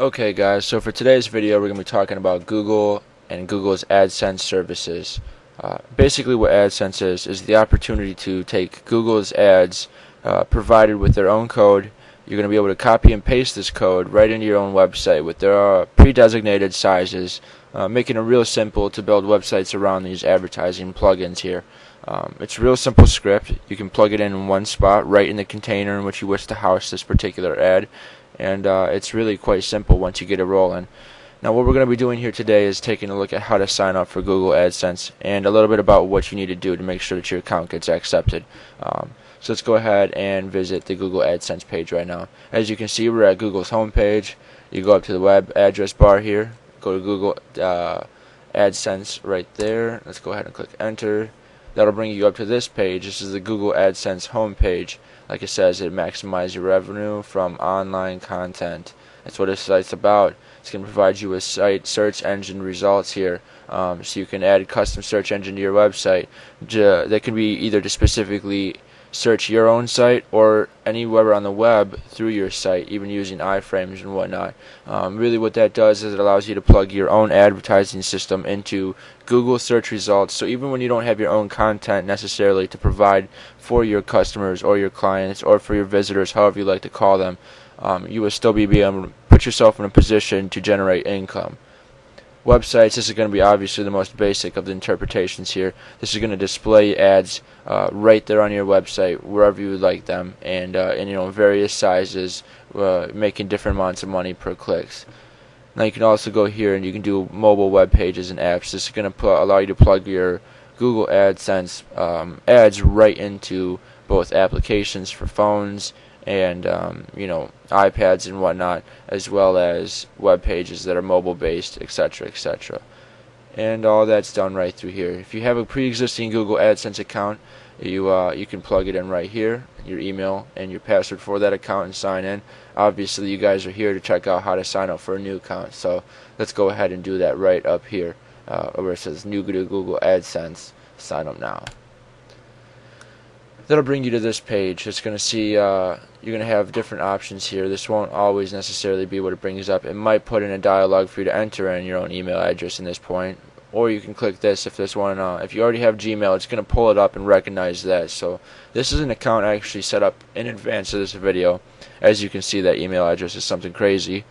Okay guys, so for today's video we're going to be talking about Google and Google's Adsense services. Basically what Adsense is the opportunity to take Google's ads provided with their own code. You're going to be able to copy and paste this code right into your own website with their pre-designated sizes, making it real simple to build websites around these advertising plugins here. It's a real simple script. You can plug it in one spot right in the container in which you wish to house this particular ad, and it's really quite simple once you get it rolling. Now what we're going to be doing here today is taking a look at how to sign up for Google AdSense and a little bit about what you need to do to make sure that your account gets accepted. So let's go ahead and visit the Google AdSense page right now. As you can see, we're at Google's homepage. You go up to the web address bar here, go to Google AdSense right there. Let's go ahead and click enter. That'll bring you up to this page. This is the Google AdSense homepage. Like it says, it maximizes your revenue from online content. That's what this site's about. It's going to provide you with site search engine results here, so you can add a custom search engine to your website. That can be either to specifically search your own site or anywhere on the web through your site, even using iframes and whatnot. Really what that does is it allows you to plug your own advertising system into Google search results, so even when you don't have your own content necessarily to provide for your customers or your clients or for your visitors, however you like to call them, you will still be able to put yourself in a position to generate income. Websites, this is going to be obviously the most basic of the interpretations here. This is going to display ads right there on your website wherever you would like them, and in various sizes, making different amounts of money per clicks. Now you can also go here and you can do mobile web pages and apps. This is going to allow you to plug your Google AdSense ads right into both applications for phones and iPads and whatnot, as well as web pages that are mobile based, etc., etc. And all that's done right through here. If you have a pre-existing Google AdSense account, you can plug it in right here, your email and your password for that account, and sign in. Obviously you guys are here to check out how to sign up for a new account, so let's go ahead and do that right up here where it says new to Google AdSense, sign up now. That'll bring you to this page. It's going to see you're going to have different options here. This won't always necessarily be what it brings up. It might put in a dialog for you to enter in your own email address in this point, or you can click this if this one. If you already have Gmail, it's going to pull it up and recognize that. So this is an account I actually set up in advance of this video. As you can see, that email address is something crazy.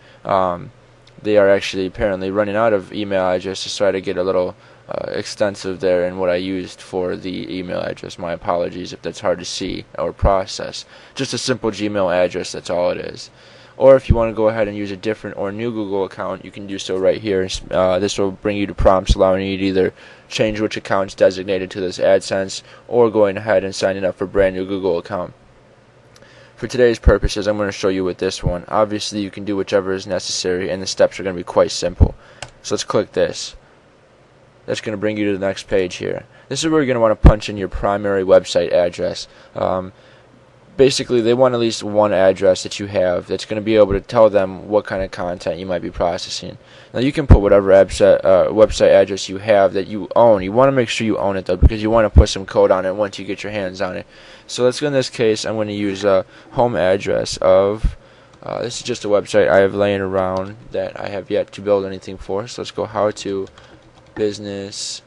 They are actually apparently running out of email addresses, so I had to get a little extensive there in what I used for the email address. My apologies if that's hard to see or process. Just a simple Gmail address, that's all it is. Or if you want to go ahead and use a different or new Google account, you can do so right here. This will bring you to prompts allowing you to either change which account is designated to this AdSense or going ahead and signing up for a brand new Google account. For today's purposes, I'm going to show you with this one. Obviously you can do whichever is necessary, and the steps are going to be quite simple. So let's click this. That's going to bring you to the next page here. This is where you're going to want to punch in your primary website address. Basically, they want at least one address that you have that's going to be able to tell them what kind of content you might be processing. Now, you can put whatever website address you have that you own. You want to make sure you own it, though, because you want to put some code on it once you get your hands on it. So let's go in this case. I'm going to use a home address of... this is just a website I have laying around that I have yet to build anything for. So let's go how to business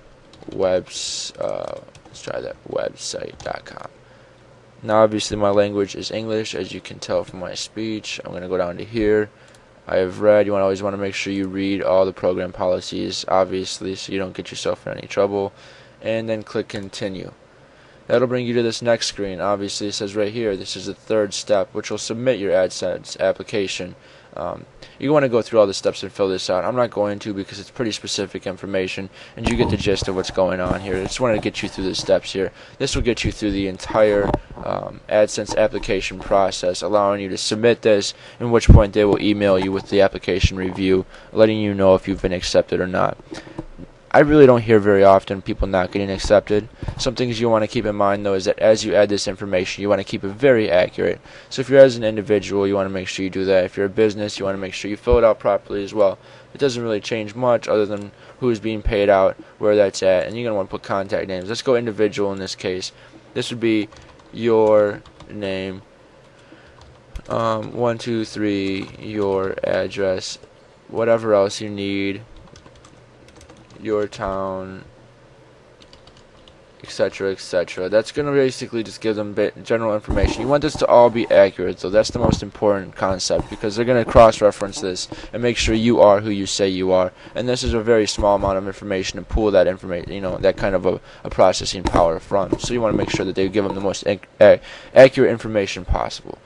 webs. Let's try that, website.com. Now obviously my language is English, as you can tell from my speech. I'm going to go down to here. I have read. You always want to make sure you read all the program policies, obviously, so you don't get yourself in any trouble. And then click continue. That'll bring you to this next screen. Obviously it says right here, this is the third step, which will submit your AdSense application. You want to go through all the steps and fill this out. I'm not going to, because it's pretty specific information and you get the gist of what's going on here. I just wanted to get you through the steps here. This will get you through the entire AdSense application process, allowing you to submit this, in which point they will email you with the application review, letting you know if you've been accepted or not. I really don't hear very often people not getting accepted. Some things you want to keep in mind, though, is that as you add this information, you want to keep it very accurate. So if you're as an individual, you want to make sure you do that. If you're a business, you want to make sure you fill it out properly as well. It doesn't really change much other than who is being paid out, where that's at, and you're going to want to put contact names. Let's go individual in this case. This would be your name, 123, your address, whatever else you need, your town, etc., etc. That's going to basically just give them general information. You want this to all be accurate, though. That's the most important concept, because they're going to cross-reference this and make sure you are who you say you are. And this is a very small amount of information to pull that information, that kind of a processing power from. So you want to make sure that they give them the most accurate information possible.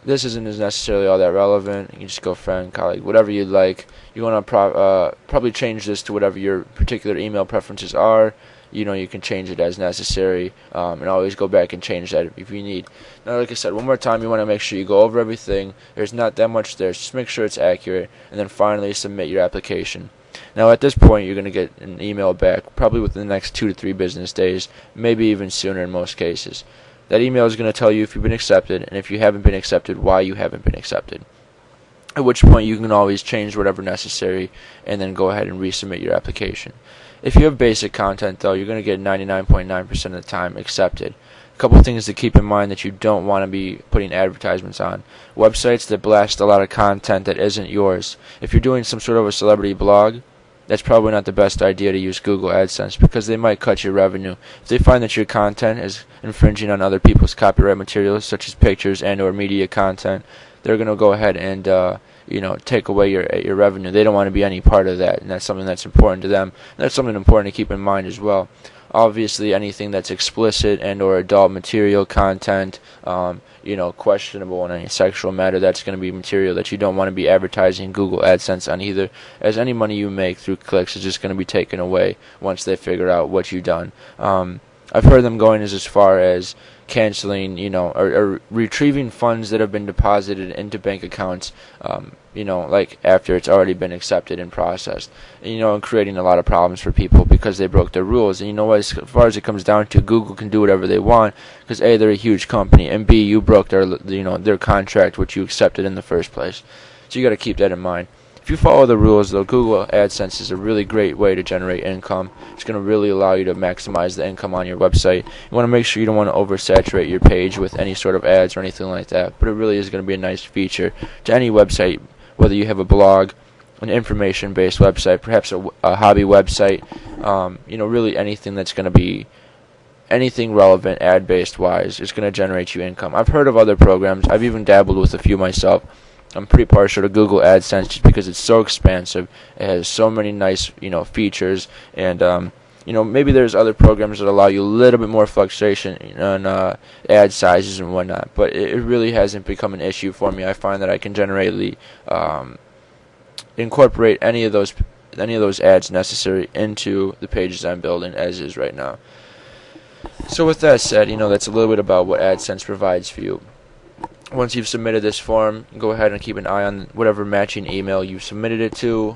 This isn't necessarily all that relevant. You can just go friend, colleague, whatever you'd like. You want to probably change this to whatever your particular email preferences are. You can change it as necessary, and always go back and change that if you need. Now, like I said, one more time, you want to make sure you go over everything. There's not that much there. Just make sure it's accurate, and then finally submit your application. Now, at this point, you're going to get an email back, probably within the next 2 to 3 business days, maybe even sooner in most cases. That email is going to tell you if you've been accepted, and if you haven't been accepted, why you haven't been accepted. At which point you can always change whatever necessary and then go ahead and resubmit your application. If you have basic content, though, you're going to get 99.9% of the time accepted. A couple of things to keep in mind that you don't want to be putting advertisements on. Websites that blast a lot of content that isn't yours. If you're doing some sort of a celebrity blog, that's probably not the best idea to use Google Adsense, because they might cut your revenue. If they find that your content is infringing on other people's copyright materials, such as pictures and or media content, they're going to go ahead and take away your revenue. They don't want to be any part of that, and that's something that's important to them. And that's something important to keep in mind as well. Obviously, anything that's explicit and or adult material content, questionable in any sexual matter, that's going to be material that you don't want to be advertising Google AdSense on either, as any money you make through clicks is just going to be taken away once they figure out what you've done. I've heard them going as far as canceling, or retrieving funds that have been deposited into bank accounts, like after it's already been accepted and processed, and creating a lot of problems for people because they broke their rules. And as far as it comes down to, Google can do whatever they want because A, they're a huge company, and B, you broke their contract, which you accepted in the first place. So you got to keep that in mind. If you follow the rules, though, Google AdSense is a really great way to generate income. It's going to really allow you to maximize the income on your website. You want to make sure you don't want to oversaturate your page with any sort of ads or anything like that, but it really is going to be a nice feature to any website, whether you have a blog, an information-based website, perhaps a hobby website, really anything that's going to be anything relevant ad-based wise is going to generate you income. I've heard of other programs. I've even dabbled with a few myself. I'm pretty partial to Google AdSense just because it's so expansive. It has so many nice, features, and maybe there's other programs that allow you a little bit more fluctuation on ad sizes and whatnot. But it really hasn't become an issue for me. I find that I can generally incorporate any of those ads necessary into the pages I'm building as is right now. So with that said, that's a little bit about what AdSense provides for you. Once you've submitted this form, go ahead and keep an eye on whatever matching email you submitted it to.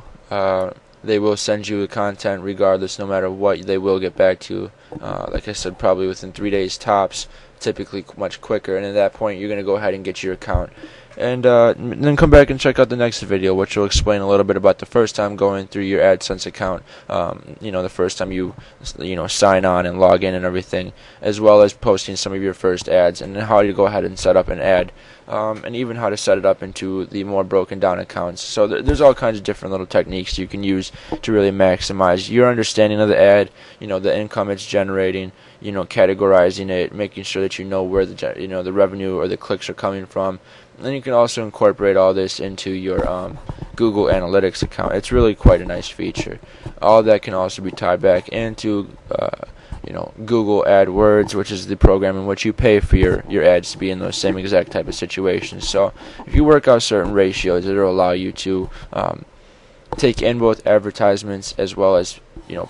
They will send you the content regardless, no matter what. They will get back to you. Like I said, probably within 3 days tops, typically much quicker. And at that point, you're going to go ahead and get your account. And then come back and check out the next video, which will explain a little bit about the first time going through your AdSense account. The first time you sign on and log in and everything, as well as posting some of your first ads, and how you go ahead and set up an ad, and even how to set it up into the more broken down accounts. So there's all kinds of different little techniques you can use to really maximize your understanding of the ad, the income it's generating, categorizing it, making sure that you know where the revenue or the clicks are coming from. And then you can also incorporate all this into your Google Analytics account. It's really quite a nice feature. All that can also be tied back into Google AdWords, which is the program in which you pay for your ads to be in those same exact type of situations. So if you work out certain ratios, it'll allow you to take in both advertisements as well as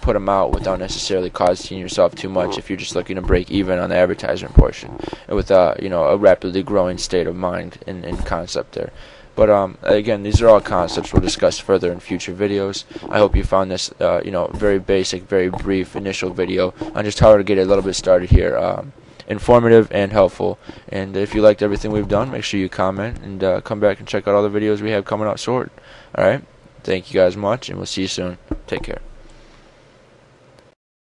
put them out without necessarily costing yourself too much if you're just looking to break even on the advertisement portion, and with a rapidly growing state of mind and concept there. But again, these are all concepts we'll discuss further in future videos. I hope you found this very basic, very brief initial video on just how to get a little bit started here informative and helpful. And if you liked everything we've done, make sure you comment and come back and check out all the videos we have coming out short. Alright, thank you guys much, and we'll see you soon. Take care.